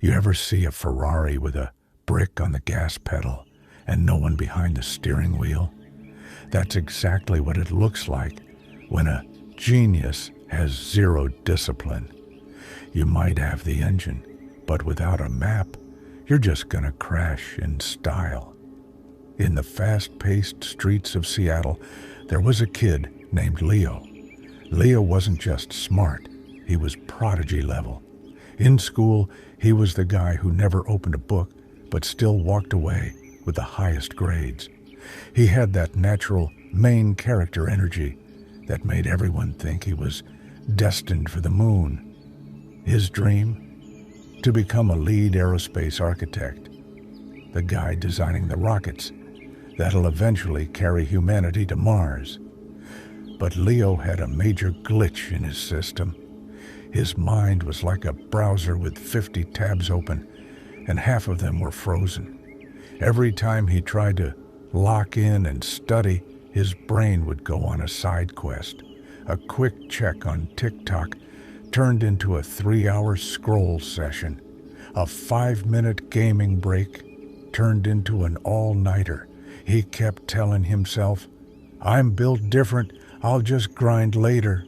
You ever see a Ferrari with a brick on the gas pedal and no one behind the steering wheel? That's exactly what it looks like when a genius has zero discipline. You might have the engine, but without a map, you're just gonna crash in style. In the fast-paced streets of Seattle, there was a kid named Leo. Leo wasn't just smart, he was prodigy level. In school, he was the guy who never opened a book, but still walked away with the highest grades. He had that natural main character energy that made everyone think he was destined for the moon. His dream? To become a lead aerospace architect, the guy designing the rockets that'll eventually carry humanity to Mars. But Leo had a major glitch in his system. His mind was like a browser with 50 tabs open, and half of them were frozen. Every time he tried to lock in and study, his brain would go on a side quest. A quick check on TikTok turned into a 3-hour scroll session. A 5-minute gaming break turned into an all-nighter. He kept telling himself, "I'm built different, I'll just grind later."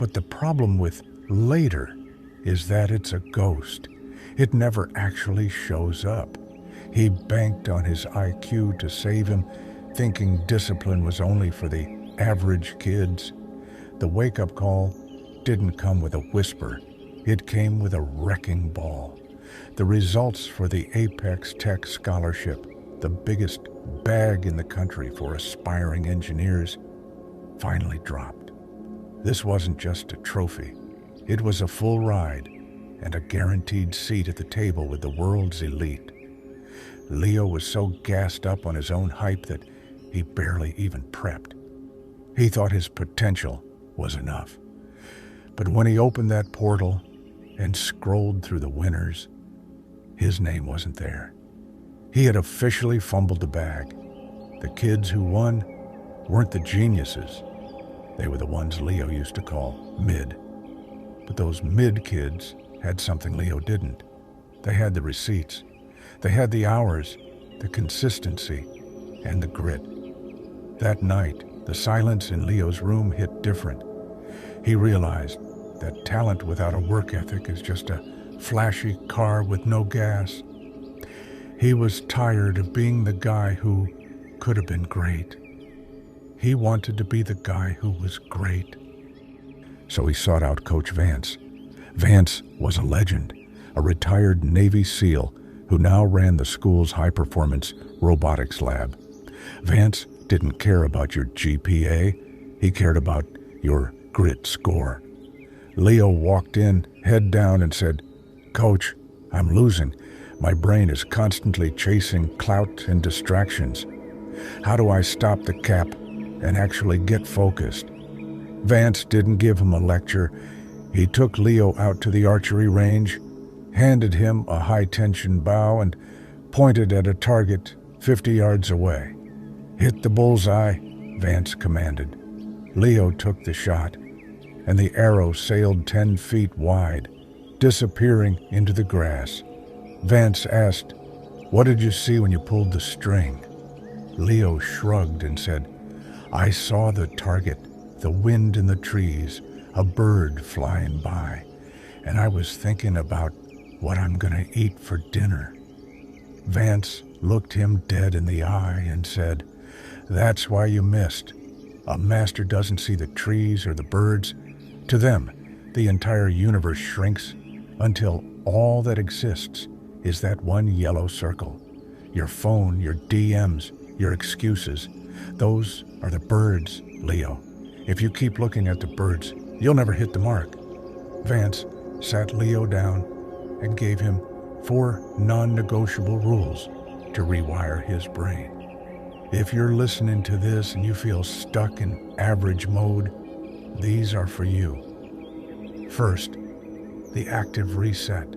But the problem with later is that it's a ghost. It never actually shows up. He banked on his IQ to save him, thinking discipline was only for the average kids. The wake-up call didn't come with a whisper. It came with a wrecking ball. The results for the Apex Tech Scholarship, the biggest bag in the country for aspiring engineers, finally dropped. This wasn't just a trophy. It was a full ride and a guaranteed seat at the table with the world's elite. Leo was so gassed up on his own hype that he barely even prepped. He thought his potential was enough. But when he opened that portal and scrolled through the winners, his name wasn't there. He had officially fumbled the bag. The kids who won weren't the geniuses. They were the ones Leo used to call mid. But those mid kids had something Leo didn't. They had the receipts. They had the hours, the consistency, and the grit. That night, the silence in Leo's room hit different. He realized that talent without a work ethic is just a flashy car with no gas. He was tired of being the guy who could have been great. He wanted to be the guy who was great. So he sought out Coach Vance. Vance was a legend, a retired Navy SEAL who now ran the school's high-performance robotics lab. Vance didn't care about your GPA. He cared about your grit score. Leo walked in, head down, and said, "Coach, I'm losing. My brain is constantly chasing clout and distractions. How do I stop the cap and actually get focused?" Vance didn't give him a lecture. He took Leo out to the archery range, handed him a high-tension bow, and pointed at a target 50 yards away. "Hit the bullseye," Vance commanded. Leo took the shot, and the arrow sailed 10 feet wide, disappearing into the grass. Vance asked, "What did you see when you pulled the string?" Leo shrugged and said, "I saw the target, the wind in the trees, a bird flying by, and I was thinking about what I'm gonna eat for dinner." Vance looked him dead in the eye and said, "That's why you missed. A master doesn't see the trees or the birds. To them, the entire universe shrinks until all that exists is that one yellow circle. Your phone, your DMs, your excuses. Those are the birds, Leo. If you keep looking at the birds, you'll never hit the mark." Vance sat Leo down and gave him 4 non-negotiable rules to rewire his brain. If you're listening to this and you feel stuck in average mode, these are for you. First, the active reset.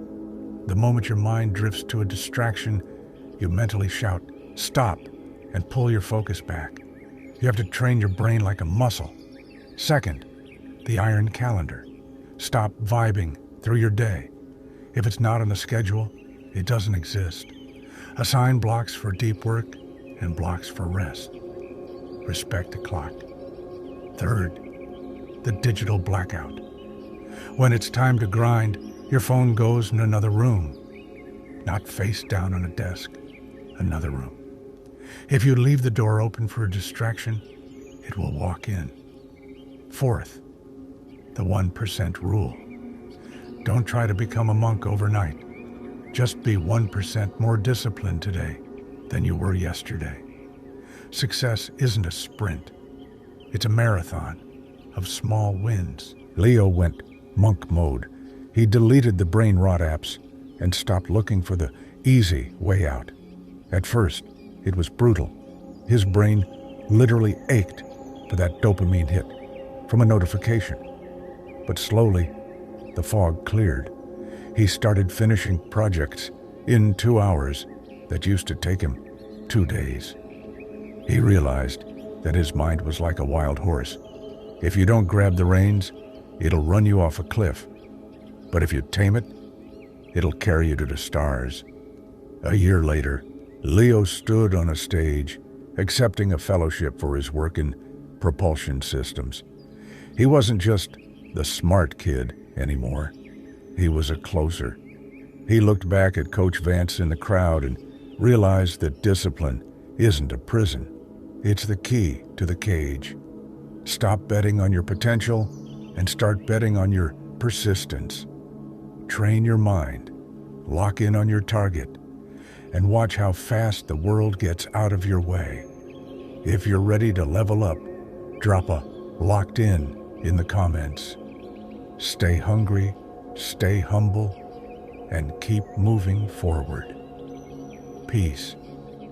The moment your mind drifts to a distraction, you mentally shout, "Stop," and pull your focus back. You have to train your brain like a muscle. Second, the iron calendar. Stop vibing through your day. If it's not on the schedule, it doesn't exist. Assign blocks for deep work and blocks for rest. Respect the clock. Third, the digital blackout. When it's time to grind, your phone goes in another room. Not face down on a desk, another room. If you leave the door open for a distraction, it will walk in. Fourth, the 1% rule. Don't try to become a monk overnight. Just be 1% more disciplined today than you were yesterday. Success isn't a sprint. It's a marathon of small wins. Leo went monk mode. He deleted the brain rot apps and stopped looking for the easy way out. At first, it was brutal. His brain literally ached for that dopamine hit from a notification. But slowly, the fog cleared. He started finishing projects in 2 hours that used to take him 2 days. He realized that his mind was like a wild horse. If you don't grab the reins, it'll run you off a cliff. But if you tame it, it'll carry you to the stars. A year later, Leo stood on a stage, accepting a fellowship for his work in propulsion systems. He wasn't just the smart kid anymore. He was a closer. He looked back at Coach Vance in the crowd and realized that discipline isn't a prison. It's the key to the cage. Stop betting on your potential and start betting on your persistence. Train your mind, lock in on your target, and watch how fast the world gets out of your way. If you're ready to level up, drop a "locked in" the comments. Stay hungry, stay humble, and keep moving forward. Peace.